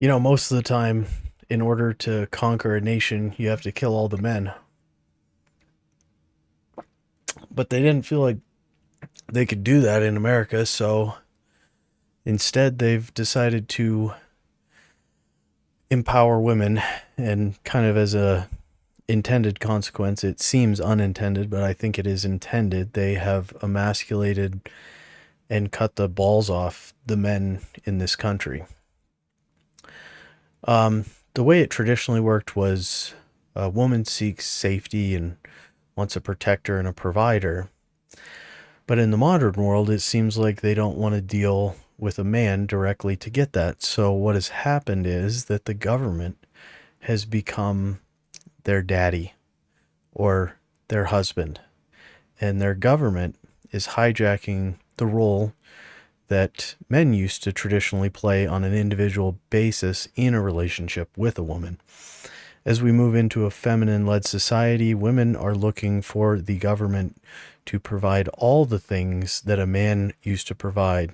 Most of the time, in order to conquer a nation, you have to kill all the men. But they didn't feel like they could do that in America, so instead they've decided to empower women, and kind of as a intended consequence, it seems unintended, but I think it is intended, they have emasculated and cut the balls off the men in this country. The way it traditionally worked was a woman seeks safety and wants a protector and a provider. But in the modern world, it seems like they don't want to deal with a man directly to get that. So what has happened is that the government has become their daddy or their husband. And their government is hijacking the role that men used to traditionally play on an individual basis in a relationship with a woman. As we move into a feminine led society, women are looking for the government to provide all the things that a man used to provide.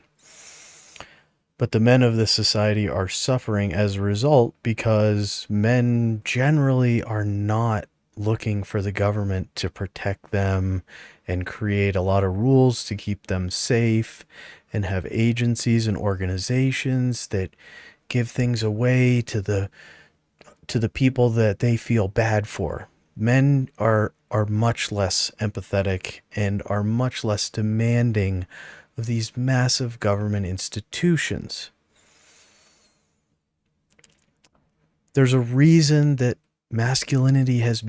But the men of this society are suffering as a result because men generally are not looking for the government to protect them and create a lot of rules to keep them safe and have agencies and organizations that give things away to the people that they feel bad for. Men are much less empathetic and are much less demanding of these massive government institutions. There's a reason that masculinity has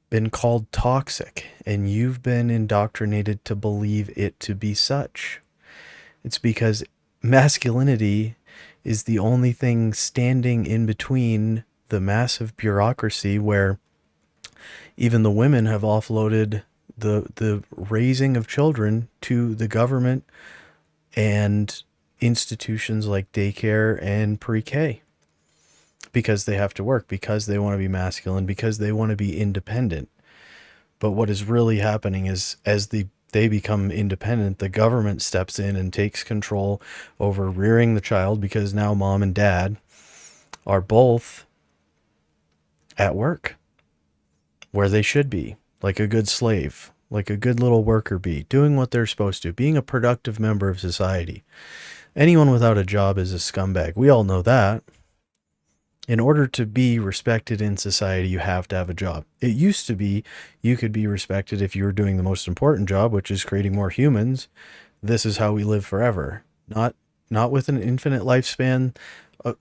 been called toxic, and you've been indoctrinated to believe it to be such. It's because masculinity is the only thing standing in between the massive bureaucracy where even the women have offloaded the raising of children to the government and institutions like daycare and pre-K, because they have to work, because they want to be masculine, because they want to be independent. But what is really happening is they become independent, the government steps in and takes control over rearing the child, because now mom and dad are both at work where they should be, like a good slave, like a good little worker bee, doing what they're supposed to, being a productive member of society. Anyone without a job is a scumbag. We all know that. In order to be respected in society, you have to have a job. It used to be you could be respected if you were doing the most important job, which is creating more humans. This is how we live forever. Not with an infinite lifespan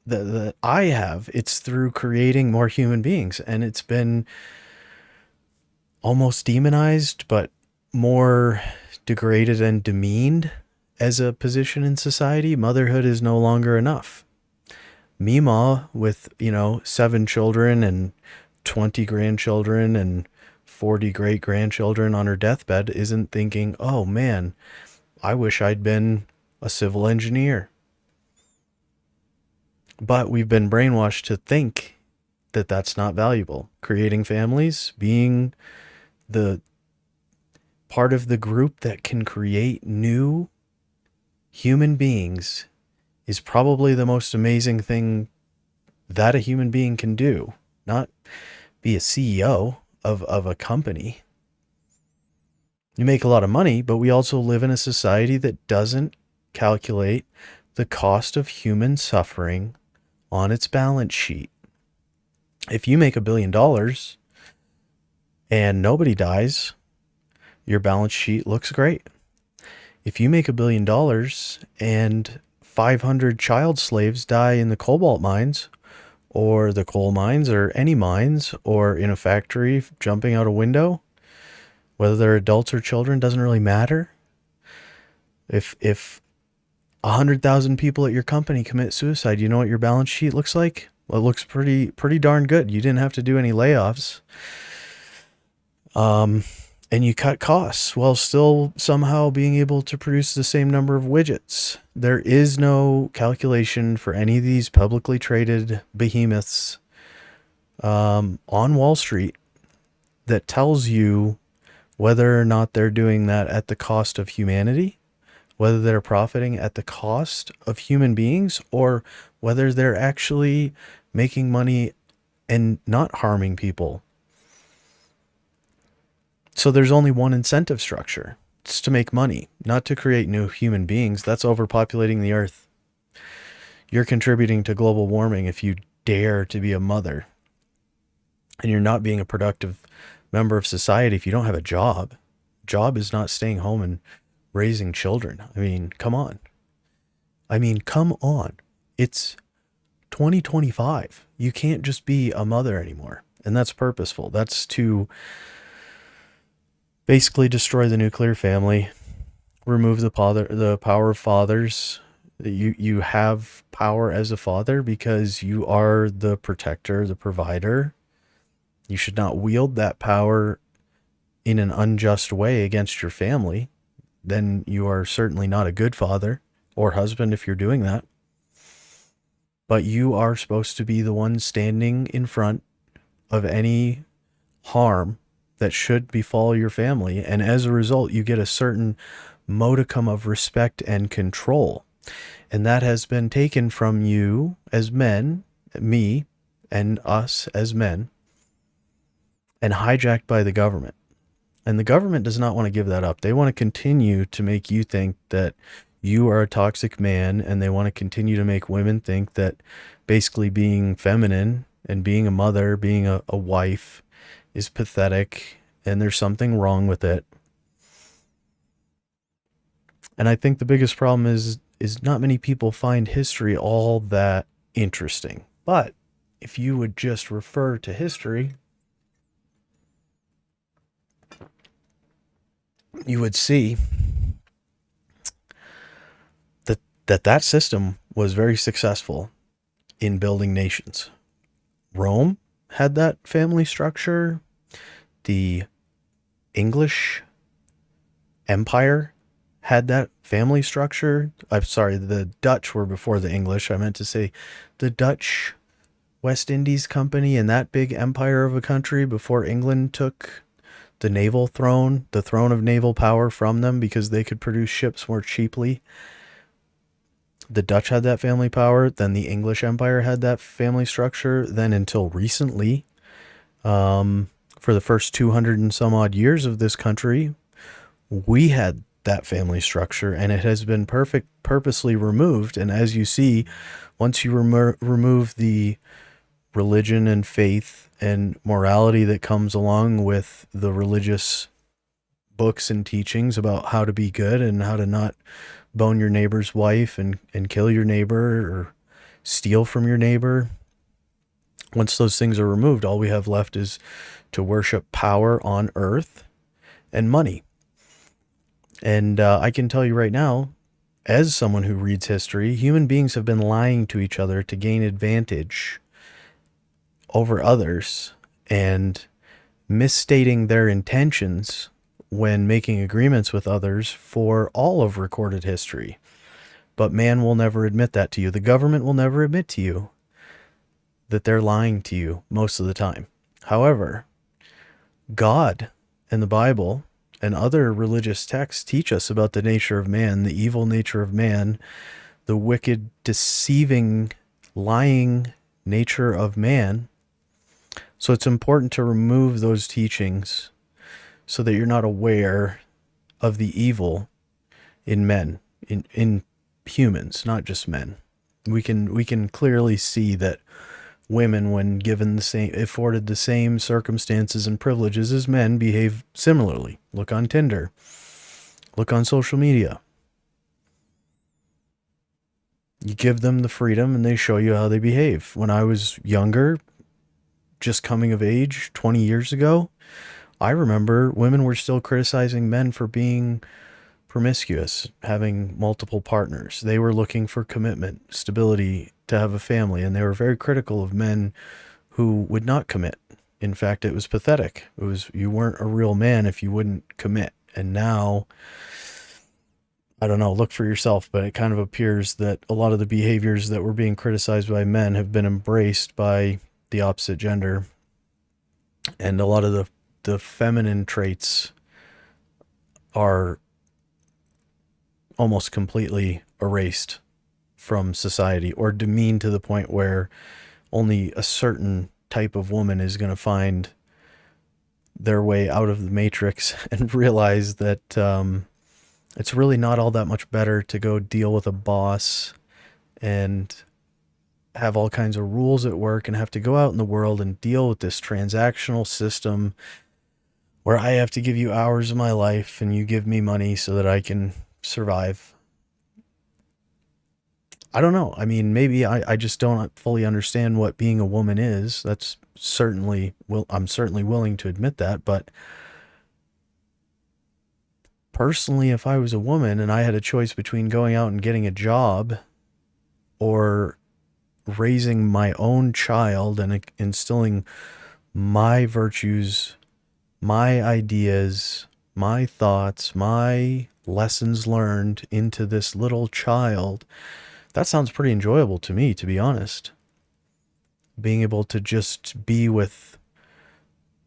that I have. It's through creating more human beings, and it's been almost demonized, but more degraded and demeaned as a position in society. Motherhood is no longer enough. Mima with, 7 children and 20 grandchildren and 40 great grandchildren on her deathbed isn't thinking, oh man, I wish I'd been a civil engineer. But we've been brainwashed to think that that's not valuable. Creating families, being the part of the group that can create new human beings, is probably the most amazing thing that a human being can do. Not be a CEO of a company. You make a lot of money, but we also live in a society that doesn't calculate the cost of human suffering on its balance sheet. If you make $1 billion and nobody dies, your balance sheet looks great. If you make $1 billion and 500 child slaves die in the cobalt mines or the coal mines or any mines or in a factory jumping out a window, whether they're adults or children, doesn't really matter. If 100,000 people at your company commit suicide, you know what your balance sheet looks like? Well, it looks pretty darn good. You didn't have to do any layoffs. And you cut costs while still somehow being able to produce the same number of widgets. There is no calculation for any of these publicly traded behemoths on Wall Street that tells you whether or not they're doing that at the cost of humanity whether they're profiting at the cost of human beings or whether they're actually making money and not harming people. So there's only one incentive structure. It's to make money, not to create new human beings. That's overpopulating the earth. You're contributing to global warming if you dare to be a mother. And you're not being a productive member of society if you don't have a job. Job is not staying home and raising children. I mean, come on. Come on. It's 2025. You can't just be a mother anymore. And that's purposeful. That's to basically destroy the nuclear family, remove the power of fathers. You have power as a father because you are the protector, the provider. You should not wield that power in an unjust way against your family. Then you are certainly not a good father or husband if you're doing that. But you are supposed to be the one standing in front of any harm that should befall your family. And as a result, you get a certain modicum of respect and control. And that has been taken from you as men, me, and us as men, and hijacked by the government. And the government does not want to give that up. They want to continue to make you think that you are a toxic man, and they want to continue to make women think that basically being feminine and being a mother, being a wife is pathetic and there's something wrong with it. And I think the biggest problem is not many people find history all that interesting. But if you would just refer to history, you would see that system was very successful in building nations. Rome had that family structure. The English Empire had that family structure. I'm sorry, the Dutch were before the English. I meant to say the Dutch West Indies Company and that big empire of a country before England took the naval throne, the throne of naval power from them because they could produce ships more cheaply. The Dutch had that family power, then the English Empire had that family structure, then until recently, for the first 200 and some odd years of this country, we had that family structure, and it has been purposely removed. And as you see, once you remove the religion and faith and morality that comes along with the religious books and teachings about how to be good and how to not bone your neighbor's wife and kill your neighbor or steal from your neighbor. Once those things are removed, all we have left is to worship power on earth and money. And I can tell you right now, as someone who reads history, human beings have been lying to each other to gain advantage over others and misstating their intentions when making agreements with others for all of recorded history. But man will never admit that to you. The government will never admit to you that they're lying to you most of the time. However, God and the Bible and other religious texts teach us about the nature of man, the evil nature of man, the wicked, deceiving, lying nature of man. So it's important to remove those teachings so that you're not aware of the evil in men, in humans, not just men. We can clearly see that women, when afforded the same circumstances and privileges as men, behave similarly. Look on Tinder. Look on social media. You give them the freedom and they show you how they behave. When I was younger, just coming of age 20 years ago, I remember women were still criticizing men for being promiscuous, having multiple partners. They were looking for commitment, stability, to have a family, and they were very critical of men who would not commit. In fact, it was pathetic. It was, you weren't a real man if you wouldn't commit. And now, I don't know, look for yourself, but it kind of appears that a lot of the behaviors that were being criticized by men have been embraced by the opposite gender. And a lot of the feminine traits are almost completely erased from society or demeaned to the point where only a certain type of woman is going to find their way out of the matrix and realize that it's really not all that much better to go deal with a boss and have all kinds of rules at work and have to go out in the world and deal with this transactional system where I have to give you hours of my life and you give me money so that I can survive. I don't know. I mean, maybe I just don't fully understand what being a woman is. That's certainly, well, I'm certainly willing to admit that. But personally, if I was a woman and I had a choice between going out and getting a job or raising my own child and instilling my virtues, my ideas, my thoughts, my lessons learned into this little child, that sounds pretty enjoyable to me, to be honest. Being able to just be with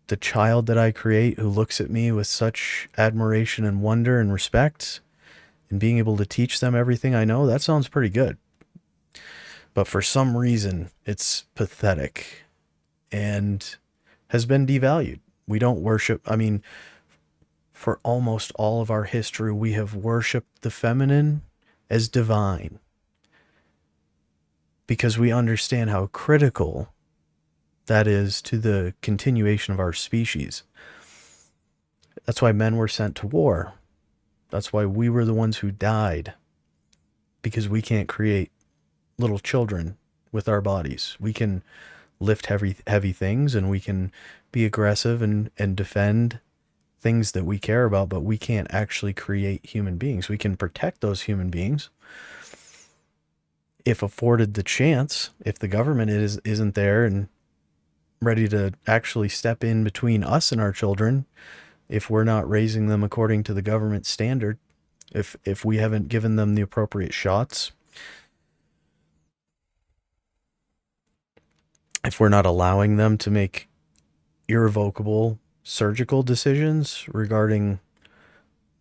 the child that I create who looks at me with such admiration and wonder and respect and being able to teach them everything I know, that sounds pretty good. But for some reason, it's pathetic and has been devalued. We don't worship, I mean, for almost all of our history, we have worshiped the feminine as divine because we understand how critical that is to the continuation of our species. That's why men were sent to war. That's why we were the ones who died, because we can't create little children with our bodies. We can lift heavy things and we can be aggressive and defend things that we care about, but we can't actually create human beings. We can protect those human beings if afforded the chance, if the government isn't there and ready to actually step in between us and our children, if we're not raising them according to the government standard, if we haven't given them the appropriate shots, if we're not allowing them to make irrevocable surgical decisions regarding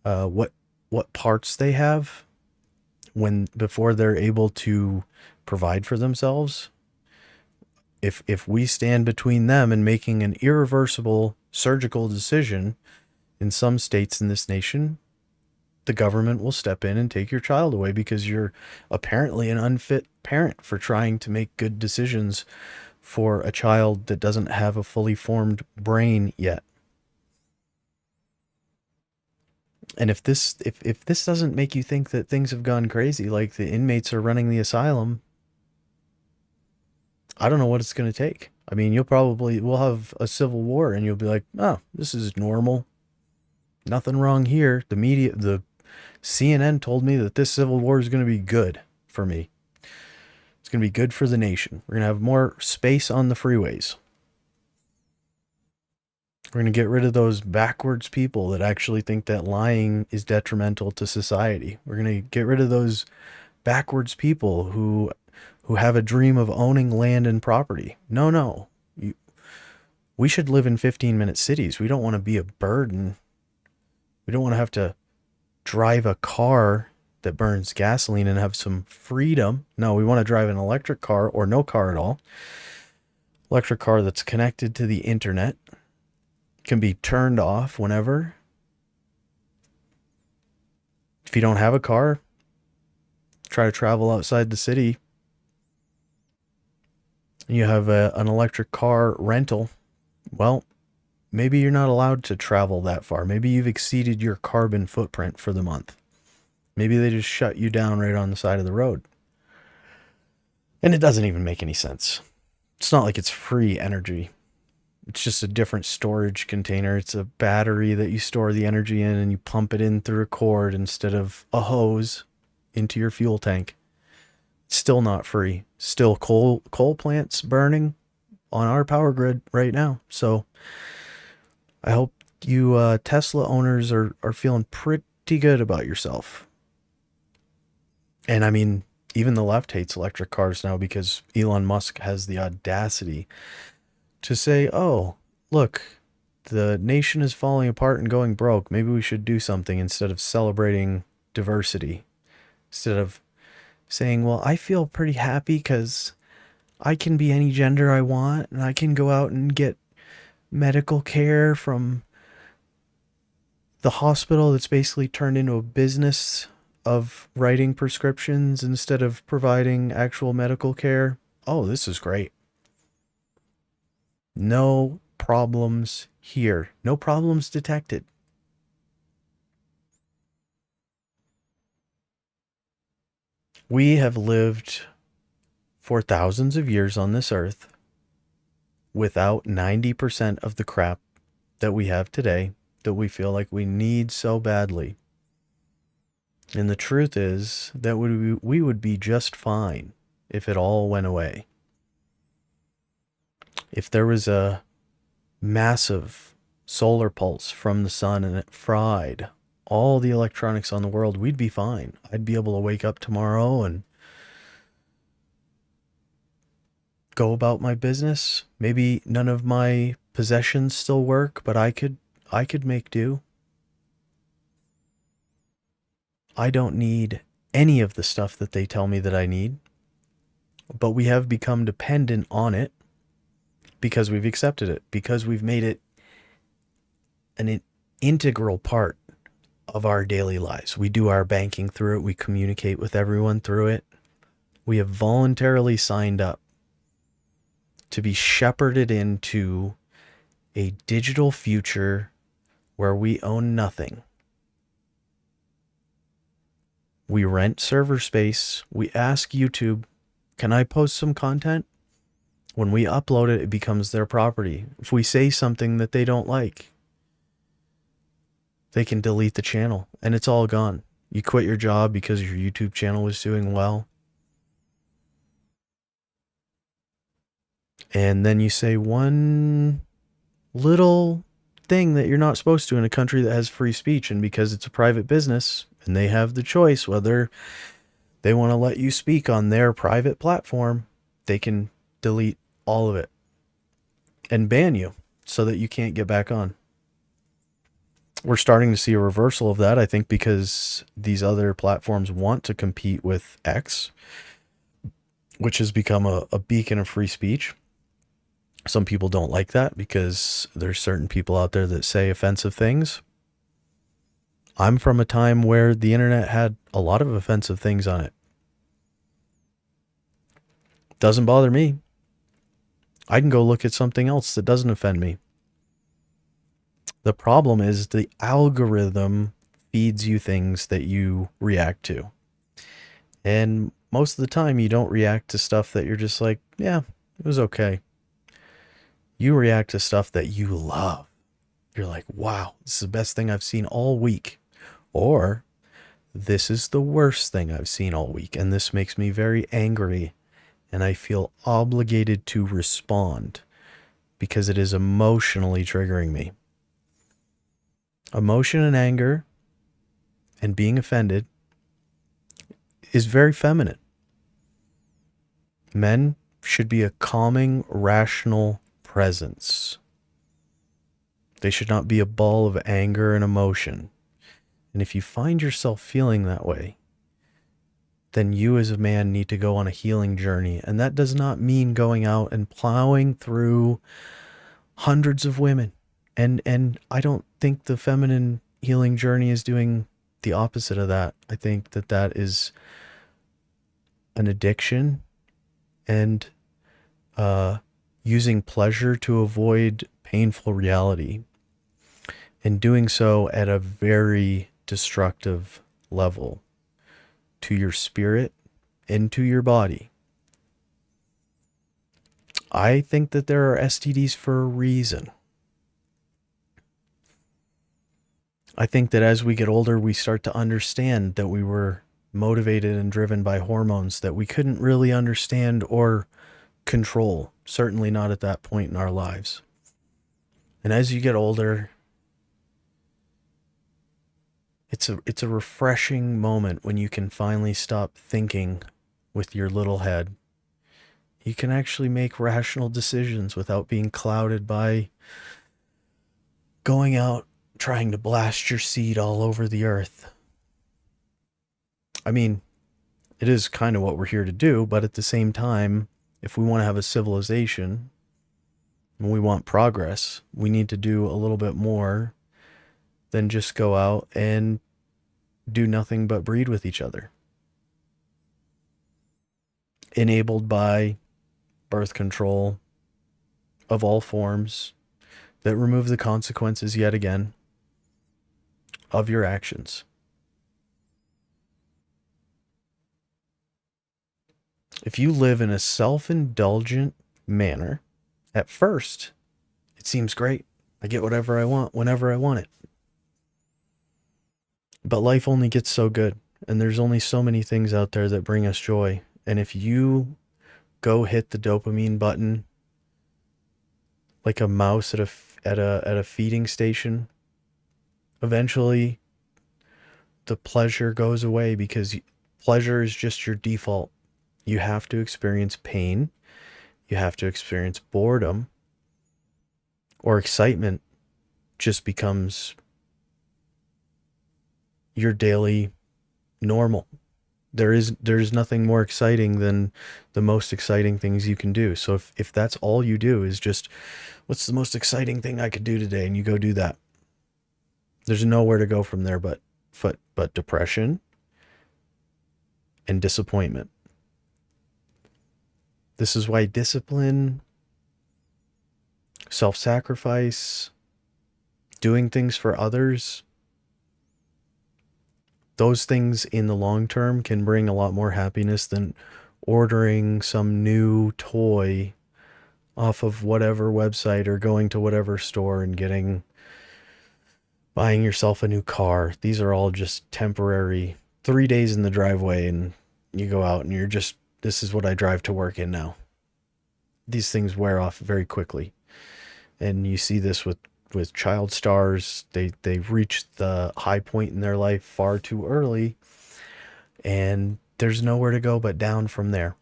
what parts they have when before they're able to provide for themselves. If we stand between them and making an irreversible surgical decision in some states in this nation, the government will step in and take your child away because you're apparently an unfit parent for trying to make good decisions for a child that doesn't have a fully formed brain yet. And if this doesn't make you think that things have gone crazy, like the inmates are running the asylum, I don't know what it's going to take. I mean, we'll have a civil war and you'll be like, oh, this is normal. Nothing wrong here. The CNN told me that this civil war is going to be good for me. It's going to be good for the nation. We're going to have more space on the freeways. We're going to get rid of those backwards people that actually think that lying is detrimental to society. We're going to get rid of those backwards people who have a dream of owning land and property. No. We should live in 15-minute cities. We don't want to be a burden. We don't want to have to drive a car that burns gasoline and have some freedom. No, we want to drive an electric car or no car at all. Electric car that's connected to the internet, can be turned off whenever. If you don't have a car, try to travel outside the city. You have an electric car rental. Well, maybe you're not allowed to travel that far. Maybe you've exceeded your carbon footprint for the month. Maybe they just shut you down right on the side of the road. And it doesn't even make any sense. It's not like it's free energy. It's just a different storage container. It's a battery that you store the energy in and you pump it in through a cord instead of a hose into your fuel tank. It's still not free. Still coal plants burning on our power grid right now. So I hope you Tesla owners are feeling pretty good about yourself. And I mean, even the left hates electric cars now because Elon Musk has the audacity to say, oh, look, the nation is falling apart and going broke. Maybe we should do something instead of celebrating diversity. Instead of saying, well, I feel pretty happy because I can be any gender I want and I can go out and get medical care from the hospital that's basically turned into a business of writing prescriptions instead of providing actual medical care. Oh, this is great. No problems here. No problems detected. We have lived for thousands of years on this earth without 90% of the crap that we have today that we feel like we need so badly. And the truth is that we would be just fine if it all went away. If there was a massive solar pulse from the sun and it fried all the electronics on the world, we'd be fine. I'd be able to wake up tomorrow and go about my business. Maybe none of my possessions still work, but I could make do. I don't need any of the stuff that they tell me that I need, but we have become dependent on it because we've accepted it, because we've made it an integral part of our daily lives. We do our banking through it, we communicate with everyone through it. We have voluntarily signed up to be shepherded into a digital future where we own nothing. We rent server space. We ask YouTube, can I post some content? When we upload it, it becomes their property. If we say something that they don't like, they can delete the channel and it's all gone. You quit your job because your YouTube channel was doing well. And then you say one little thing that you're not supposed to in a country that has free speech. And because it's a private business and they have the choice whether they want to let you speak on their private platform, they can delete all of it and ban you so that you can't get back on. We're starting to see a reversal of that, I think, because these other platforms want to compete with X, which has become a beacon of free speech. Some people don't like that because there's certain people out there that say offensive things. I'm from a time where the internet had a lot of offensive things on it. Doesn't bother me. I can go look at something else that doesn't offend me. The problem is the algorithm feeds you things that you react to. And most of the time you don't react to stuff that you're just like, yeah, it was okay. You react to stuff that you love. You're like, wow, this is the best thing I've seen all week. Or this is the worst thing I've seen all week. And this makes me very angry. And I feel obligated to respond because it is emotionally triggering me. Emotion and anger and being offended is very feminine. Men should be a calming, rational presence. They should not be a ball of anger and emotion. And if you find yourself feeling that way, then you as a man need to go on a healing journey. And that does not mean going out and plowing through hundreds of women. And I don't think the feminine healing journey is doing the opposite of that. I think that that is an addiction and using pleasure to avoid painful reality, and doing so at a very destructive level to your spirit and to your body. I think that there are STDs for a reason. I think that as we get older, we start to understand that we were motivated and driven by hormones that we couldn't really understand or control, certainly not at that point in our lives. And as you get older, it's a refreshing moment when you can finally stop thinking with your little head. You can actually make rational decisions without being clouded by going out trying to blast your seed all over the earth. I mean, It is kind of what we're here to do, but at the same time, if we want to have a civilization and we want progress, we need to do a little bit more than just go out and do nothing but breed with each other. Enabled by birth control of all forms that remove the consequences yet again of your actions. If you live in a self-indulgent manner, at first, it seems great. I get whatever I want whenever I want it. But life only gets so good, and there's only so many things out there that bring us joy. And if you go hit the dopamine button like a mouse at a feeding station, eventually the pleasure goes away, because pleasure is just your default. You have to experience pain. You have to experience boredom, or excitement just becomes your daily normal. There's nothing more exciting than the most exciting things you can do. So if that's all you do is just, what's the most exciting thing I could do today, and you go do that, there's nowhere to go from there but depression and disappointment. This is why discipline, self-sacrifice, doing things for others, those things in the long term can bring a lot more happiness than ordering some new toy off of whatever website, or going to whatever store and buying yourself a new car. These are all just temporary, 3 days in the driveway, and you go out and you're just, this is what I drive to work in now. These things wear off very quickly. And you see this with child stars. They've reached the high point in their life far too early, and there's nowhere to go but down from there.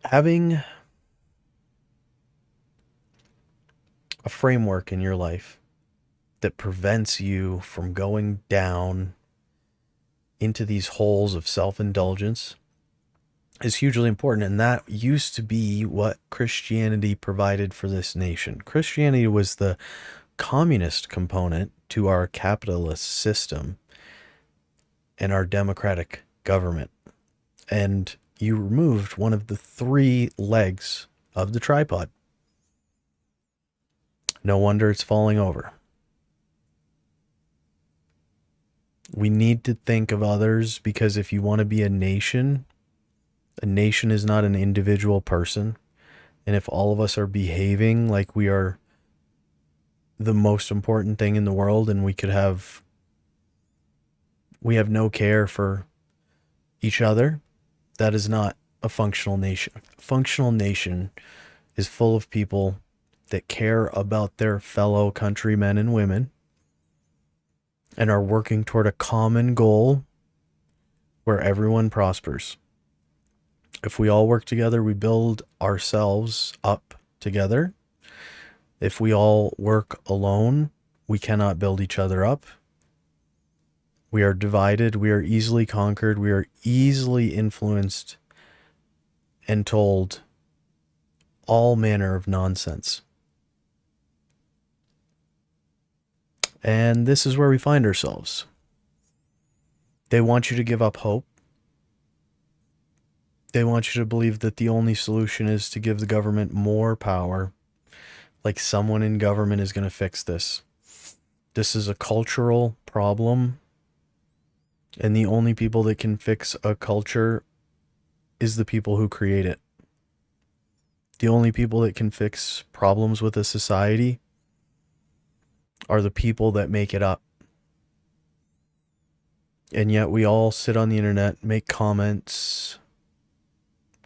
Having a framework in your life that prevents you from going down into these holes of self-indulgence is hugely important. And that used to be what Christianity provided for this nation. Christianity was the communist component to our capitalist system and our democratic government. And you removed one of the 3 legs of the tripod. No wonder it's falling over. We need to think of others, because if you want to be a nation is not an individual person. And if all of us are behaving like we are the most important thing in the world, and we have no care for each other, that is not a functional nation. A functional nation is full of people that care about their fellow countrymen and women, and are working toward a common goal where everyone prospers. If we all work together, we build ourselves up together. If we all work alone, we cannot build each other up. We are divided. We are easily conquered. We are easily influenced and told all manner of nonsense. And this is where we find ourselves. They want you to give up hope. They want you to believe that the only solution is to give the government more power, like someone in government is going to fix this. This is a cultural problem, and the only people that can fix a culture is the people who create it. The only people that can fix problems with a society are the people that make it up. And yet we all sit on the internet, make comments,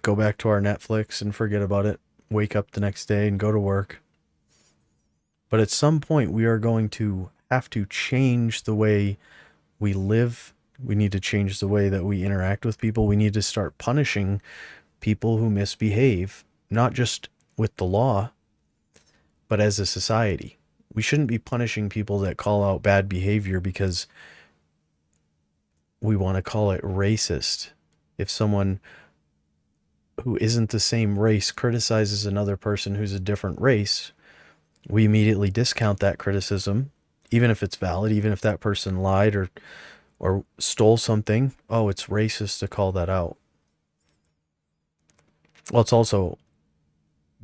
go back to our Netflix and forget about it, wake up the next day and go to work. But at some point, we are going to have to change the way we live. We need to change the way that we interact with people. We need to start punishing people who misbehave, not just with the law, but as a society. We shouldn't be punishing people that call out bad behavior because we want to call it racist. If someone who isn't the same race criticizes another person who's a different race, we immediately discount that criticism, even if it's valid, even if that person lied or stole something. Oh, it's racist to call that out. Well, it's also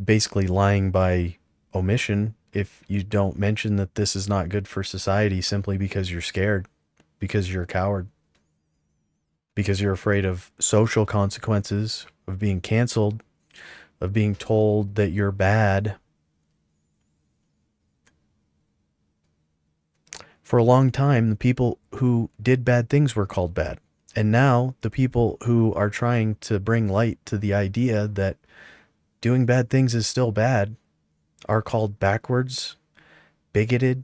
basically lying by omission if you don't mention that this is not good for society simply because you're scared, because you're a coward, because you're afraid of social consequences, of being canceled, of being told that you're bad. For a long time, the people who did bad things were called bad. And now the people who are trying to bring light to the idea that doing bad things is still bad are called backwards, bigoted,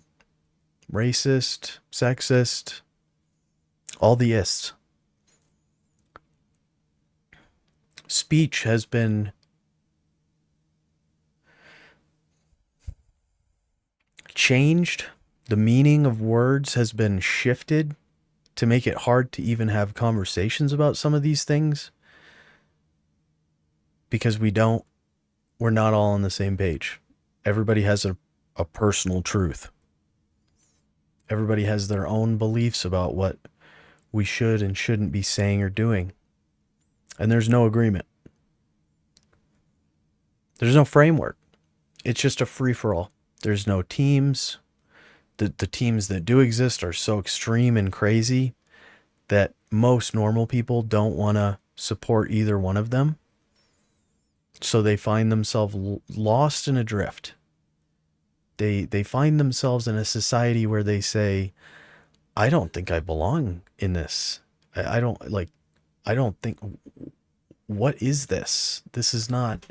racist, sexist, all the ists. Speech has been changed. The meaning of words has been shifted to make it hard to even have conversations about some of these things because we're not all on the same page. Everybody has a personal truth. Everybody has their own beliefs about what we should and shouldn't be saying or doing. And there's no agreement. There's no framework. It's just a free for all. There's no teams. The teams that do exist are so extreme and crazy that most normal people don't want to support either one of them. So they find themselves lost and adrift. They find themselves in a society where they say, I don't think I belong in this. I don't think, what is this? This is not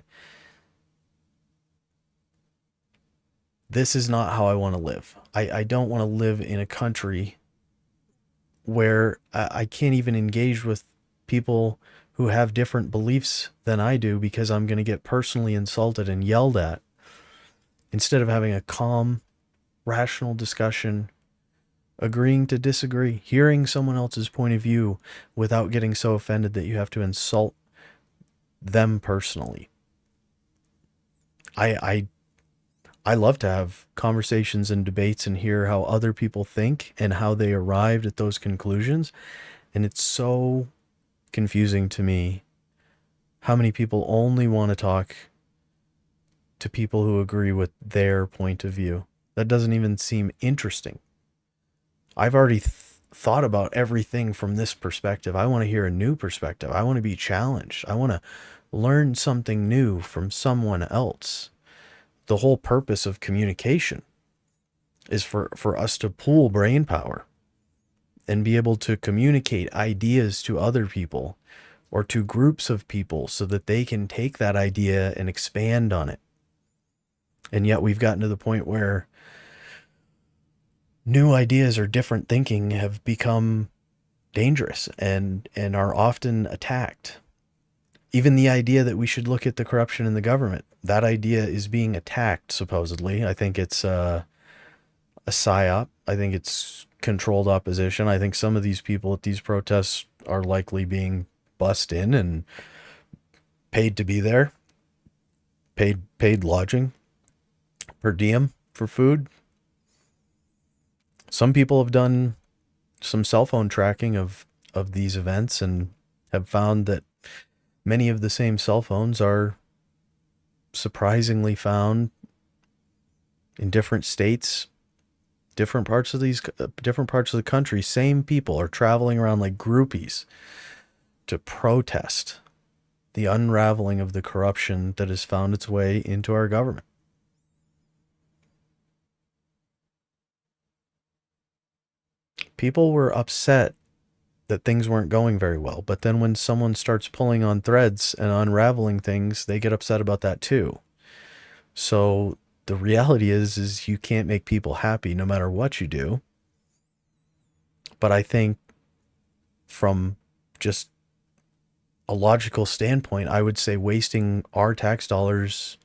how I want to live. I don't want to live in a country where I can't even engage with people who have different beliefs than I do because I'm going to get personally insulted and yelled at, instead of having a calm, rational discussion, agreeing to disagree, hearing someone else's point of view without getting so offended that you have to insult them personally. I love to have conversations and debates and hear how other people think and how they arrived at those conclusions. And it's so confusing to me how many people only want to talk to people who agree with their point of view. That doesn't even seem interesting. I've already thought about everything from this perspective. I want to hear a new perspective. I want to be challenged. I want to learn something new from someone else. The whole purpose of communication is for us to pool brain power and be able to communicate ideas to other people or to groups of people so that they can take that idea and expand on it. And yet we've gotten to the point where new ideas or different thinking have become dangerous and are often attacked. Even the idea that we should look at the corruption in the government, that idea is being attacked, supposedly. I think it's a psyop. I think it's controlled opposition. I think some of these people at these protests are likely being bussed in and paid to be there, paid lodging, per diem for food. Some people have done some cell phone tracking of these events and have found that many of the same cell phones are surprisingly found in different states, different parts of the country. Same people are traveling around like groupies to protest the unraveling of the corruption that has found its way into our government. People were upset that things weren't going very well, but then when someone starts pulling on threads and unraveling things, they get upset about that too. So the reality is you can't make people happy no matter what you do. But I think from just a logical standpoint, I would say wasting our tax dollars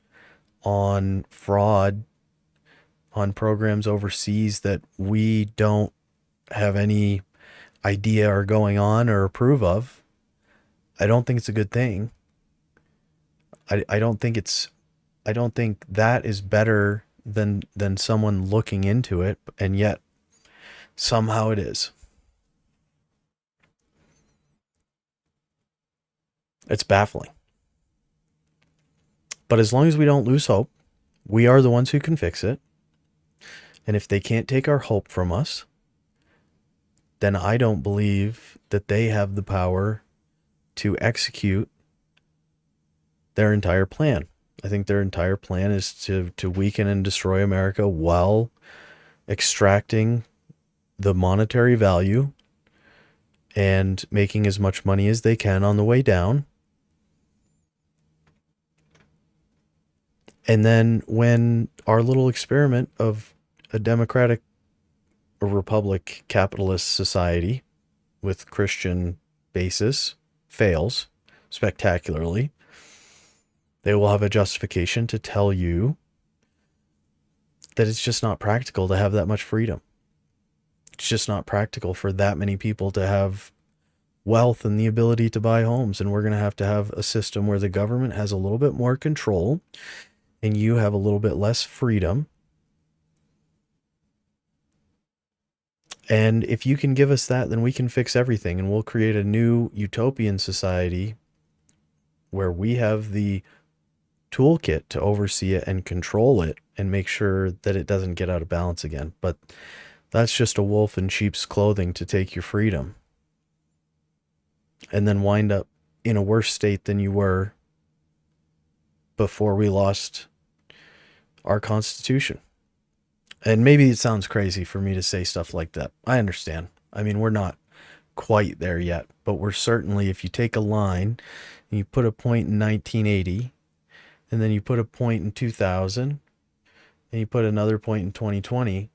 on fraud on programs overseas that we don't have any idea are going on or approve of, I don't think it's a good thing. I don't think it's I don't think that is better than someone looking into it, and yet somehow it is. It's baffling. But as long as we don't lose hope, we are the ones who can fix it. And if they can't take our hope from us, then I don't believe that they have the power to execute their entire plan. I think their entire plan is to weaken and destroy America while extracting the monetary value and making as much money as they can on the way down. And then when our little experiment of a democratic or republic capitalist society with Christian basis fails spectacularly, they will have a justification to tell you that it's just not practical to have that much freedom. It's just not practical for that many people to have wealth and the ability to buy homes. And we're going to have a system where the government has a little bit more control and you have a little bit less freedom. And if you can give us that, then we can fix everything, and we'll create a new utopian society where we have the toolkit to oversee it and control it and make sure that it doesn't get out of balance again. But that's just a wolf in sheep's clothing to take your freedom and then wind up in a worse state than you were before we lost our Constitution. And maybe it sounds crazy for me to say stuff like that. I understand. I mean, we're not quite there yet, but we're certainly, if you take a line and you put a point in 1980, and then you put a point in 2000, and you put another point in 2020,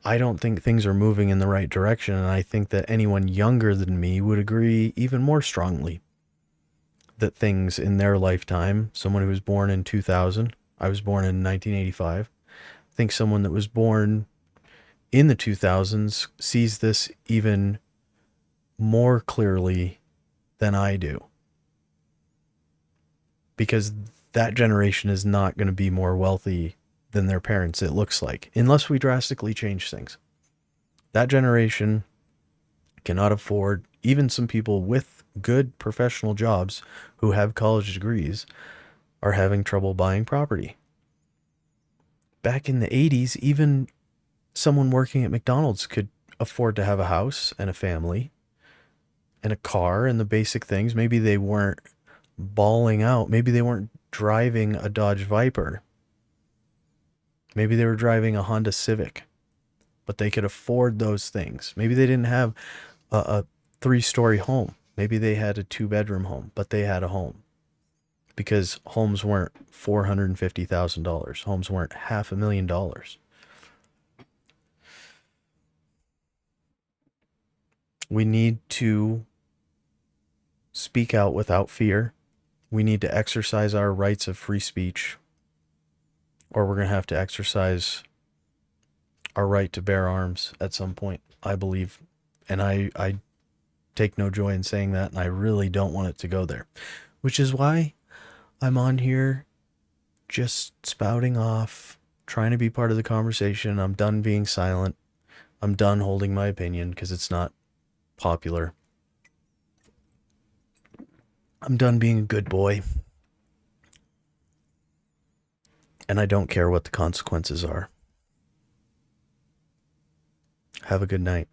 I don't think things are moving in the right direction. And I think that anyone younger than me would agree even more strongly that things in their lifetime, someone who was born in 2000, I was born in 1985, I think someone that was born in the 2000s sees this even more clearly than I do. Because that generation is not going to be more wealthy than their parents, it looks like, unless we drastically change things. That generation cannot afford, even some people with good professional jobs who have college degrees are having trouble buying property. Back in the 80s, even someone working at McDonald's could afford to have a house and a family and a car and the basic things. Maybe they weren't bawling out. Maybe they weren't driving a Dodge Viper. Maybe they were driving a Honda Civic, but they could afford those things. Maybe they didn't have a 3-story home. Maybe they had a 2-bedroom home, but they had a home. Because homes weren't $450,000. Homes weren't $500,000. We need to speak out without fear. We need to exercise our rights of free speech, or we're going to have to exercise our right to bear arms at some point, I believe. And I take no joy in saying that, and I really don't want it to go there. Which is why I'm on here just spouting off, trying to be part of the conversation. I'm done being silent. I'm done holding my opinion because it's not popular. I'm done being a good boy. And I don't care what the consequences are. Have a good night.